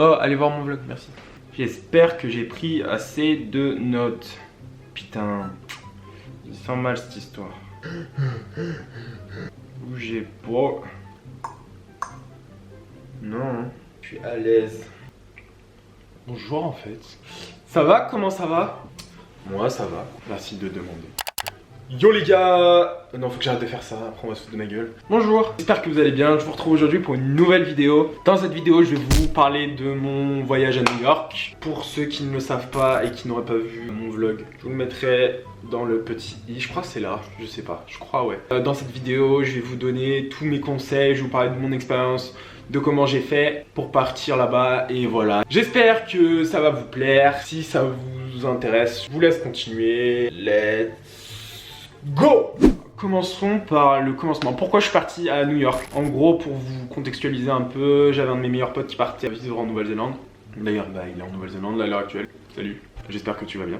Oh, allez voir mon vlog, merci. J'espère que j'ai pris assez de notes. Putain, il sent mal cette histoire. Bougez pas. Non, je suis à l'aise. Bonjour en fait. Ça va? Comment ça va? Moi ça va, merci de demander. Yo les gars! Non, faut que j'arrête de faire ça, après on va se foutre de ma gueule. Bonjour, j'espère que vous allez bien, je vous retrouve aujourd'hui pour une nouvelle vidéo. Dans cette vidéo, je vais vous parler de mon voyage à New York. Pour ceux qui ne le savent pas et qui n'auraient pas vu mon vlog, je vous le mettrai dans le petit i, je crois que c'est là, je sais pas, je crois ouais. Dans cette vidéo, je vais vous donner tous mes conseils, je vais vous parler de mon expérience, de comment j'ai fait pour partir là-bas et voilà. J'espère que ça va vous plaire. Si ça vous intéresse, je vous laisse continuer. Let's go! Commençons par le commencement. Pourquoi je suis parti à New York? En gros, pour vous contextualiser un peu, j'avais un de mes meilleurs potes qui partait vivre en Nouvelle-Zélande. D'ailleurs, il est en Nouvelle-Zélande à l'heure actuelle. Salut, j'espère que tu vas bien.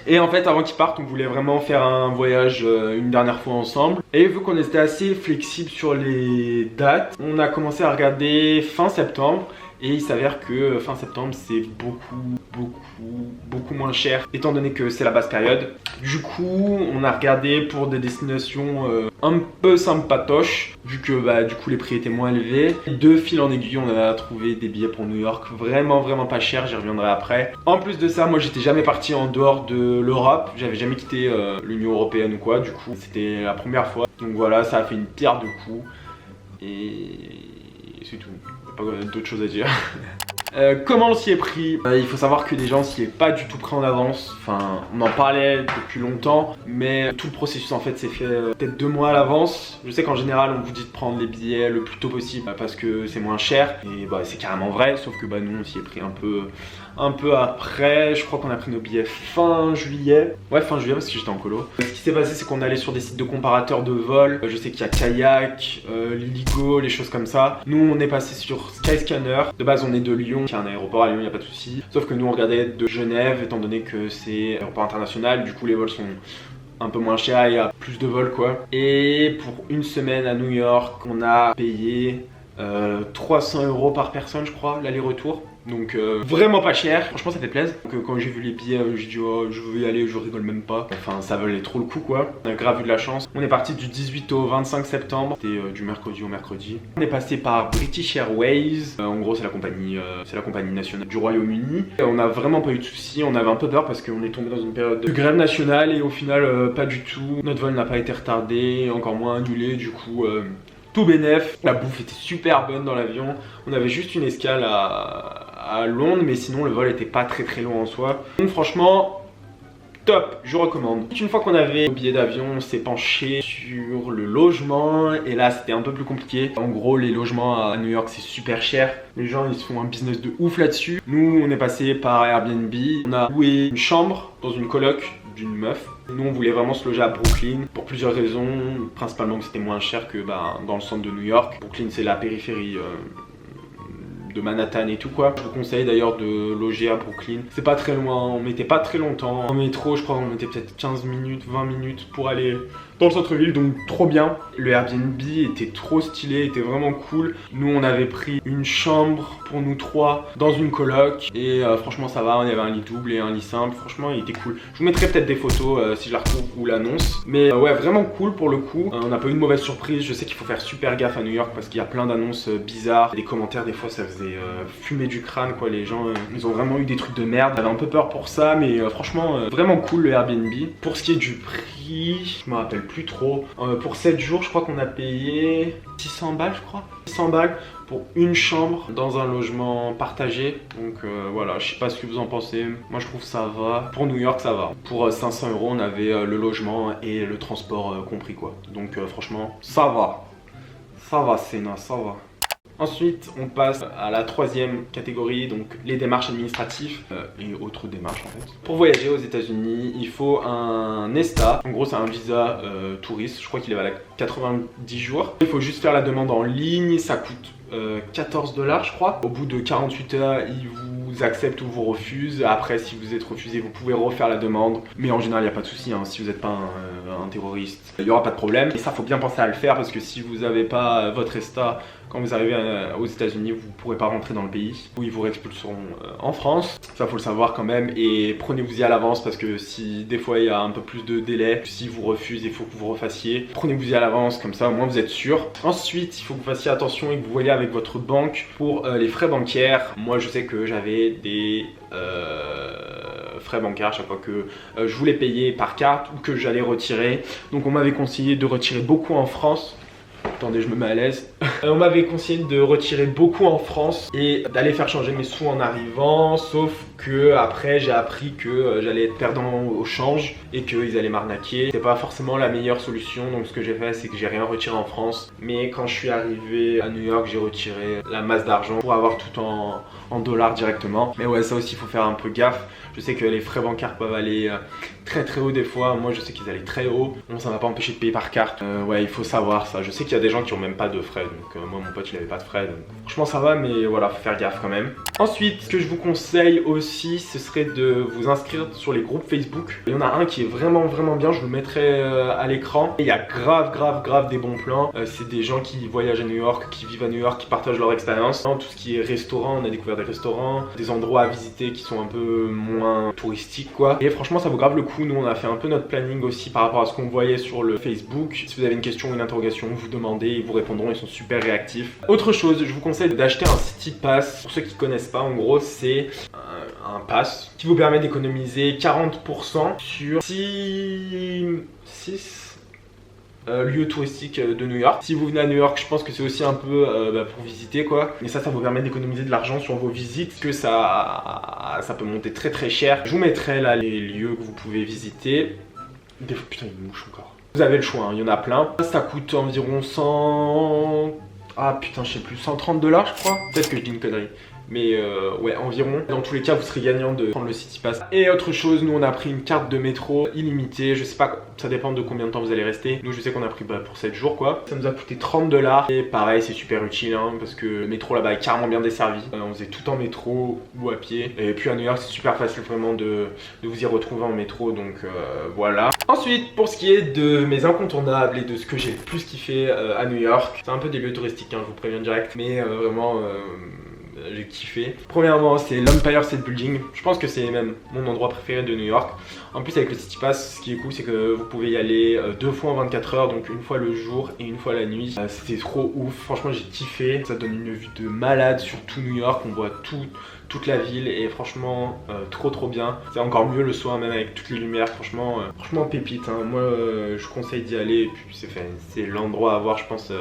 Et en fait, avant qu'il parte, on voulait vraiment faire un voyage une dernière fois ensemble. Et vu qu'on était assez flexible sur les dates, on a commencé à regarder fin septembre. Et il s'avère que fin septembre c'est beaucoup moins cher étant donné que c'est la basse période. Du coup on a regardé pour des destinations un peu sympatoches vu que du coup les prix étaient moins élevés. De fil en aiguille on a trouvé des billets pour New York vraiment pas cher, j'y reviendrai après. En plus de ça moi j'étais jamais parti en dehors de l'Europe, j'avais jamais quitté l'Union Européenne ou quoi, du coup c'était la première fois. Donc voilà, ça a fait une pierre de coups et c'est tout. Pas d'autres choses à dire. Comment on s'y est pris? Il faut savoir que des gens s'y est pas du tout pris en avance. Enfin, on en parlait depuis longtemps, mais tout le processus en fait s'est fait peut-être 2 mois à l'avance. Je sais qu'en général on vous dit de prendre les billets le plus tôt possible parce que c'est moins cher. Et c'est carrément vrai, sauf que nous on s'y est pris un peu après. Je crois qu'on a pris nos billets fin juillet. Ouais, fin juillet parce que j'étais en colo. Ce qui s'est passé c'est qu'on allait sur des sites de comparateurs de vol. Je sais qu'il y a Kayak, Liligo, les choses comme ça. Nous on est passé sur Skyscanner. De base on est de Lyon, qui est un aéroport à Lyon, il n'y a pas de souci. Sauf que nous on regardait de Genève étant donné que c'est un aéroport international. Du coup les vols sont un peu moins chers, il y a plus de vols quoi. Et pour une semaine à New York, on a payé 300 € par personne je crois, l'aller-retour. Donc vraiment pas cher, franchement ça fait plaisir. Donc quand j'ai vu les billets, j'ai dit oh je veux y aller, je rigole même pas. Enfin ça valait trop le coup quoi, on a grave eu de la chance. On est parti du 18 au 25 septembre, c'était du mercredi au mercredi. On est passé par British Airways, en gros c'est la compagnie nationale du Royaume-Uni. On a vraiment pas eu de soucis, on avait un peu peur parce qu'on est tombé dans une période de grève nationale et au final pas du tout. Notre vol n'a pas été retardé, encore moins annulé, du coup tout bénef. La bouffe était super bonne dans l'avion, on avait juste une escale à Londres, mais sinon le vol était pas très long en soi. Donc franchement, top, je recommande. Une fois qu'on avait le billet d'avion, on s'est penché sur le logement et là c'était un peu plus compliqué. En gros les logements à New York c'est super cher. Les gens ils se font un business de ouf là-dessus. Nous on est passé par Airbnb, on a loué une chambre dans une coloc d'une meuf. Nous on voulait vraiment se loger à Brooklyn pour plusieurs raisons, principalement que c'était moins cher que dans le centre de New York. Brooklyn c'est la périphérie de Manhattan et tout quoi. Je vous conseille d'ailleurs de loger à Brooklyn. C'est pas très loin, on mettait pas très longtemps. En métro je crois qu'on mettait peut-être 15 minutes, 20 minutes pour aller dans le centre-ville, donc trop bien. Le Airbnb était trop stylé, était vraiment cool. Nous on avait pris une chambre pour nous 3 dans une coloc et franchement ça va, on avait un lit double et un lit simple, franchement il était cool. Je vous mettrai peut-être des photos si je la retrouve ou l'annonce, mais ouais vraiment cool pour le coup. On n'a pas eu de mauvaise surprise, je sais qu'il faut faire super gaffe à New York parce qu'il y a plein d'annonces bizarres. Des commentaires des fois ça faisait fumer du crâne quoi, les gens ils ont vraiment eu des trucs de merde. J'avais un peu peur pour ça mais franchement vraiment cool le Airbnb. Pour ce qui est du prix, je me rappelle plus trop. Pour 7 jours je crois qu'on a payé 600 balles je crois. 600 balles pour une chambre dans un logement partagé. Donc voilà, je sais pas ce que vous en pensez. Moi je trouve ça va. Pour New York ça va. Pour 500 € on avait le logement et le transport compris quoi. Donc franchement ça va. Ça va Sénat, ça va. Ensuite, on passe à la 3e catégorie, donc les démarches administratives et autres démarches en fait. Pour voyager aux États-Unis, il faut un ESTA. En gros, c'est un visa touriste. Je crois qu'il est valable 90 jours. Il faut juste faire la demande en ligne. Ça coûte 14 $, je crois. Au bout de 48 heures, ils vous acceptent ou vous refusent. Après, si vous êtes refusé, vous pouvez refaire la demande. Mais en général, il n'y a pas de souci. Hein. Si vous n'êtes pas un terroriste, il n'y aura pas de problème. Et ça, faut bien penser à le faire parce que si vous n'avez pas votre ESTA, quand vous arrivez aux États-Unis, vous ne pourrez pas rentrer dans le pays, ou ils vous réexpulseront en France. Ça, faut le savoir quand même, et prenez-vous-y à l'avance parce que si des fois il y a un peu plus de délai, si vous refusez, il faut que vous refassiez. Prenez-vous-y à l'avance, comme ça au moins vous êtes sûr. Ensuite, il faut que vous fassiez attention et que vous voyez avec votre banque pour les frais bancaires. Moi, je sais que j'avais des frais bancaires à chaque fois que je voulais payer par carte ou que j'allais retirer. Donc on m'avait conseillé de retirer beaucoup en France. Attendez, je me mets à l'aise. On m'avait conseillé de retirer beaucoup en France et d'aller faire changer mes sous en arrivant, sauf que après j'ai appris que j'allais être perdant au change et qu'ils allaient m'arnaquer. C'était pas forcément la meilleure solution, donc ce que j'ai fait c'est que j'ai rien retiré en France. Mais quand je suis arrivé à New York, j'ai retiré la masse d'argent pour avoir tout en dollars directement. Mais ouais, ça aussi il faut faire un peu gaffe. Je sais que les frais bancaires peuvent aller très très haut des fois. Moi je sais qu'ils allaient très haut. Bon, ça m'a pas empêché de payer par carte. Ouais, il faut savoir ça. Je sais qu'il y a des gens qui ont même pas de frais. Donc moi mon pote il avait pas de frais. Donc franchement ça va, mais voilà, faut faire gaffe quand même. Ensuite, ce que je vous conseille aussi, ce serait de vous inscrire sur les groupes Facebook. Il y en a un qui est vraiment bien. Je vous le mettrai à l'écran. Il y a grave des bons plans. C'est des gens qui voyagent à New York, qui vivent à New York, qui partagent leur expérience. Tout ce qui est restaurant, on a découvert des restaurants, des endroits à visiter qui sont un peu moins touristiques quoi. Et franchement ça vaut grave le coup. Nous on a fait un peu notre planning aussi par rapport à ce qu'on voyait sur le Facebook. Si vous avez une question ou une interrogation, vous demandez, ils vous répondront, ils sont super réactifs. Autre chose, je vous conseille d'acheter un City Pass. Pour ceux qui connaissent pas, en gros c'est un pass qui vous permet d'économiser 40% sur 6 lieux touristiques de New York. Si vous venez à New York, je pense que c'est aussi un peu pour visiter quoi. Mais ça vous permet d'économiser de l'argent sur vos visites, parce que ça peut monter très cher. Je vous mettrai là les lieux que vous pouvez visiter. Des fois, putain, il me mouche encore. Vous avez le choix, hein, il y en a plein. Ça coûte environ 100... Ah putain, je sais plus, 130 $ je crois. Peut-être que je dis une connerie. Mais ouais, environ. Dans tous les cas, vous serez gagnant de prendre le City Pass. Et autre chose, nous on a pris une carte de métro illimitée. Je sais pas, ça dépend de combien de temps vous allez rester. Nous je sais qu'on a pris pour 7 jours quoi. Ça nous a coûté 30 $. Et pareil, c'est super utile hein, parce que le métro là-bas est carrément bien desservi. On faisait tout en métro ou à pied. Et puis à New York, c'est super facile vraiment de vous y retrouver en métro. Donc voilà. Ensuite, pour ce qui est de mes incontournables et de ce que j'ai le plus kiffé à New York, c'est un peu des lieux touristiques, hein, je vous préviens direct. Mais vraiment... j'ai kiffé. Premièrement, c'est l'Empire State Building. Je pense que c'est même mon endroit préféré de New York. En plus, avec le City Pass, ce qui est cool, c'est que vous pouvez y aller 2 fois en 24 heures, donc une fois le jour et une fois la nuit. C'était trop ouf. Franchement, j'ai kiffé. Ça donne une vue de malade sur tout New York. On voit toute la ville et franchement, trop bien. C'est encore mieux le soir, même avec toutes les lumières. Franchement pépite. Hein. Moi, je conseille d'y aller. Et puis, c'est l'endroit à voir, je pense.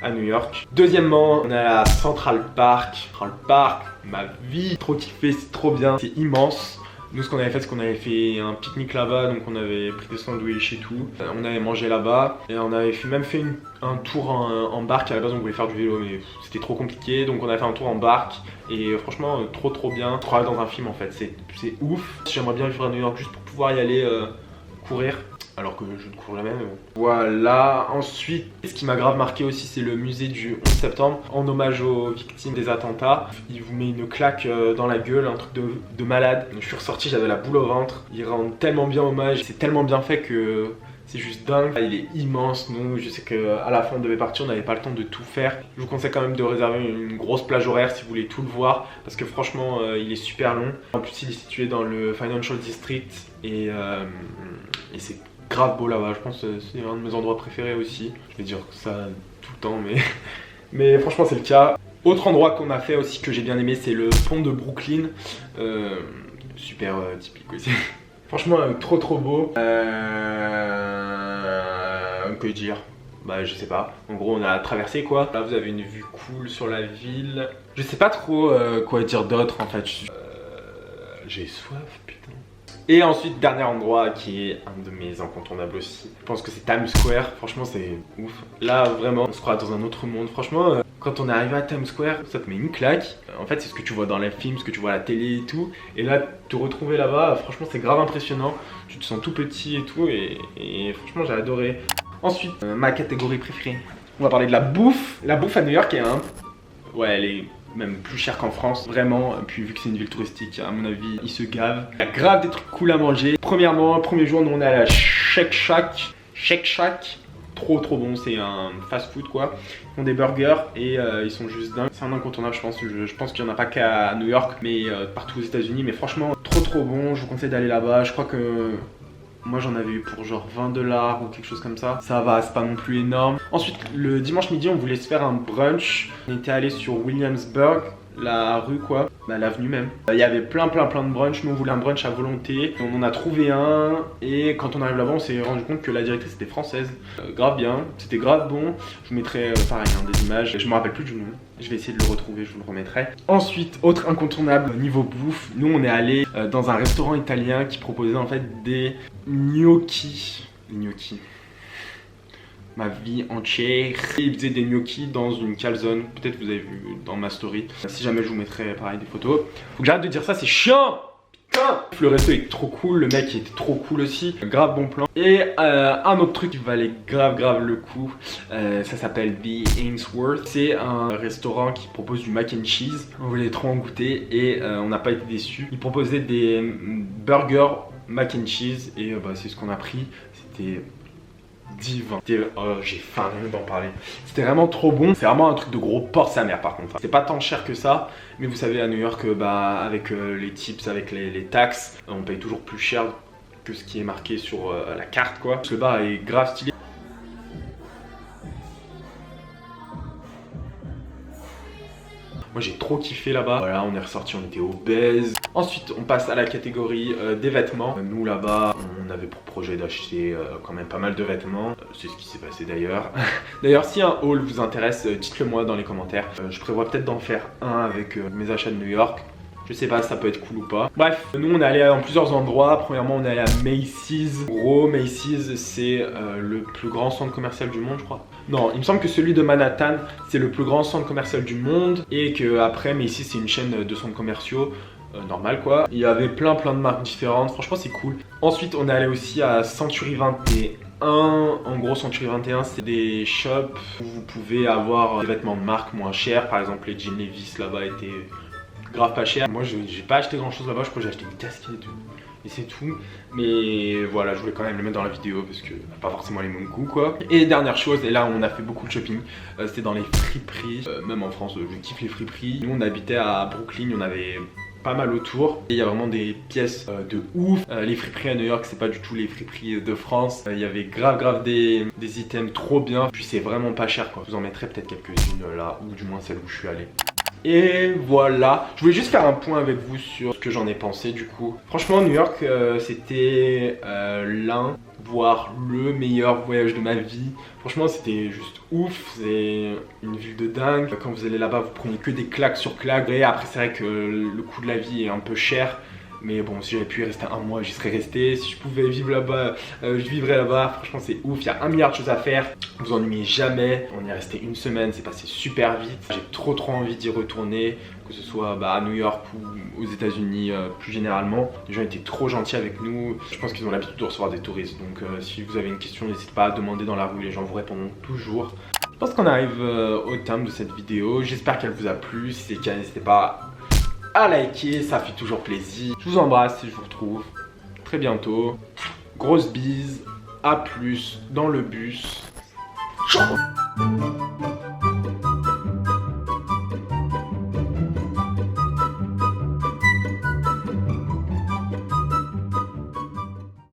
À New York. Deuxièmement, on a la Central Park. Central Park, ma vie, trop kiffé, c'est trop bien, c'est immense. Nous ce qu'on avait fait, c'est qu'on avait fait un pique-nique là-bas, donc on avait pris des sandwichs et tout. On avait mangé là-bas et on avait même fait un tour en barque. À la base on voulait faire du vélo mais c'était trop compliqué, donc on a fait un tour en barque et franchement trop bien. Trop dans un film en fait, c'est ouf. J'aimerais bien vivre à New York juste pour pouvoir y aller courir. Alors que je ne cours jamais, mais bon. Voilà, ensuite, ce qui m'a grave marqué aussi, c'est le musée du 11 septembre, en hommage aux victimes des attentats. Il vous met une claque dans la gueule, un truc de malade. Je suis ressorti, j'avais la boule au ventre. Il rend tellement bien hommage, c'est tellement bien fait que c'est juste dingue. Il est immense, nous, je sais qu'à la fin on devait partir, on n'avait pas le temps de tout faire. Je vous conseille quand même de réserver une grosse plage horaire si vous voulez tout le voir, parce que franchement, il est super long. En plus, il est situé dans le Financial District et c'est grave beau là-bas, je pense que c'est un de mes endroits préférés aussi. Je vais dire ça tout le temps, mais franchement c'est le cas. Autre endroit qu'on a fait aussi que j'ai bien aimé, c'est le pont de Brooklyn. Super typique aussi. Franchement trop beau. Que dire? Bah je sais pas, en gros on a traversé quoi. Là vous avez une vue cool sur la ville. Je sais pas trop quoi dire d'autre en fait. J'ai soif putain. Et ensuite, dernier endroit qui est un de mes incontournables aussi. Je pense que c'est Times Square. Franchement, c'est ouf. Là, vraiment, on se croit dans un autre monde. Franchement, quand on est arrivé à Times Square, ça te met une claque. En fait, c'est ce que tu vois dans les films, ce que tu vois à la télé et tout. Et là, te retrouver là-bas, franchement, c'est grave impressionnant. Tu te sens tout petit et tout. Et franchement, j'ai adoré. Ensuite, ma catégorie préférée. On va parler de la bouffe. La bouffe à New York est ouais, elle est même plus cher qu'en France, vraiment. Puis vu que c'est une ville touristique, à mon avis, ils se gavent. Il y a grave des trucs cool à manger. Premièrement, premier jour, nous on est à la Shake Shack. trop bon, c'est un fast food quoi. Ils font des burgers et ils sont juste dingues. C'est un incontournable je pense. Je pense qu'il n'y en a pas qu'à New York mais partout aux États-Unis. Mais franchement trop bon, je vous conseille d'aller là-bas. Je crois que moi j'en avais eu pour genre 20 $ ou quelque chose comme ça. Ça va, c'est pas non plus énorme. Ensuite le dimanche midi on voulait se faire un brunch. On était allé sur Williamsburg, la rue quoi, bah, l'avenue même. Il y avait plein de brunch, nous on voulait un brunch à volonté. On en a trouvé un et quand on arrive là-bas on s'est rendu compte que la directrice était française. Grave bien, c'était grave bon. Je vous mettrai pareil hein, des images, je me rappelle plus du nom. Je vais essayer de le retrouver, je vous le remettrai. Ensuite, autre incontournable niveau bouffe, nous on est allé dans un restaurant italien qui proposait en fait des gnocchi. Les gnocchi. Ma vie entière. Et il faisait des gnocchi dans une calzone. Peut-être vous avez vu dans ma story. Si jamais je vous mettrai pareil des photos. Faut que j'arrête de dire ça, c'est chiant. Putain. Le resto est trop cool, le mec il était trop cool aussi. Grave bon plan. Et un autre truc qui valait grave le coup. Ça s'appelle The Ainsworth. C'est un restaurant qui propose du mac and cheese. On voulait trop en goûter et on n'a pas été déçus. Il proposait des burgers mac and cheese et c'est ce qu'on a pris. C'était divin. J'ai faim rien d'en parler. C'était vraiment trop bon. C'est vraiment un truc de gros porc sa mère par contre. C'est pas tant cher que ça. Mais vous savez à New York, avec les tips, avec les taxes, on paye toujours plus cher que ce qui est marqué sur la carte quoi. Le bar est grave stylé. Moi j'ai trop kiffé là-bas. Voilà, on est ressorti, on était obèses. Ensuite, on passe à la catégorie des vêtements. Nous là-bas, on avait pour projet d'acheter quand même pas mal de vêtements. C'est ce qui s'est passé d'ailleurs. D'ailleurs, si un haul vous intéresse, dites-le moi dans les commentaires. Je prévois peut-être d'en faire un avec mes achats de New York. Je sais pas si ça peut être cool ou pas. Bref, nous on est allé dans plusieurs endroits. Premièrement, on est allé à Macy's. Gros, Macy's, c'est le plus grand centre commercial du monde, je crois. Non, il me semble que celui de Manhattan, c'est le plus grand centre commercial du monde. Et que après, Macy's, c'est une chaîne de centres commerciaux. Normal quoi. Il y avait plein de marques différentes. Franchement, c'est cool. Ensuite, on est allé aussi à Century 21. En gros, Century 21, c'est des shops où vous pouvez avoir des vêtements de marque moins chers. Par exemple, les jeans Levi's là-bas étaient grave pas cher. Moi j'ai pas acheté grand chose là-bas, je crois que j'ai acheté une casquette et c'est tout. Mais voilà, je voulais quand même le mettre dans la vidéo parce que pas forcément les mêmes goûts quoi. Et dernière chose, et là on a fait beaucoup de shopping, c'était dans les friperies. Même en France, je kiffe les friperies. Nous on habitait à Brooklyn, on avait pas mal autour et il y a vraiment des pièces de ouf. Les friperies à New York, c'est pas du tout les friperies de France. Il y avait grave des items trop bien. Puis c'est vraiment pas cher quoi. Je vous en mettrai peut-être quelques-unes là, ou du moins celles où je suis allé. Et voilà, je voulais juste faire un point avec vous sur ce que j'en ai pensé du coup. Franchement, New York, c'était l'un, voire le meilleur voyage de ma vie. Franchement, c'était juste ouf, c'est une ville de dingue. Quand vous allez là-bas, vous prenez que des claques sur claques. Et après, c'est vrai que le coût de la vie est un peu cher. Mais bon, si j'avais pu y rester un mois, j'y serais resté. Si je pouvais vivre là-bas, je vivrais là-bas. Franchement, c'est ouf. Il y a 1 milliard de choses à faire. Vous vous ennuyez jamais. On y est resté 1 semaine. C'est passé super vite. J'ai trop envie d'y retourner. Que ce soit à New York ou aux États-Unis plus généralement. Les gens étaient trop gentils avec nous. Je pense qu'ils ont l'habitude de recevoir des touristes. Donc, si vous avez une question, n'hésitez pas à demander dans la rue. Les gens vous répondront toujours. Je pense qu'on arrive au terme de cette vidéo. J'espère qu'elle vous a plu. Si c'est le cas, n'hésitez pas à liker, ça fait toujours plaisir. Je vous embrasse et je vous retrouve très bientôt. Grosse bise, à plus dans le bus. Ciao.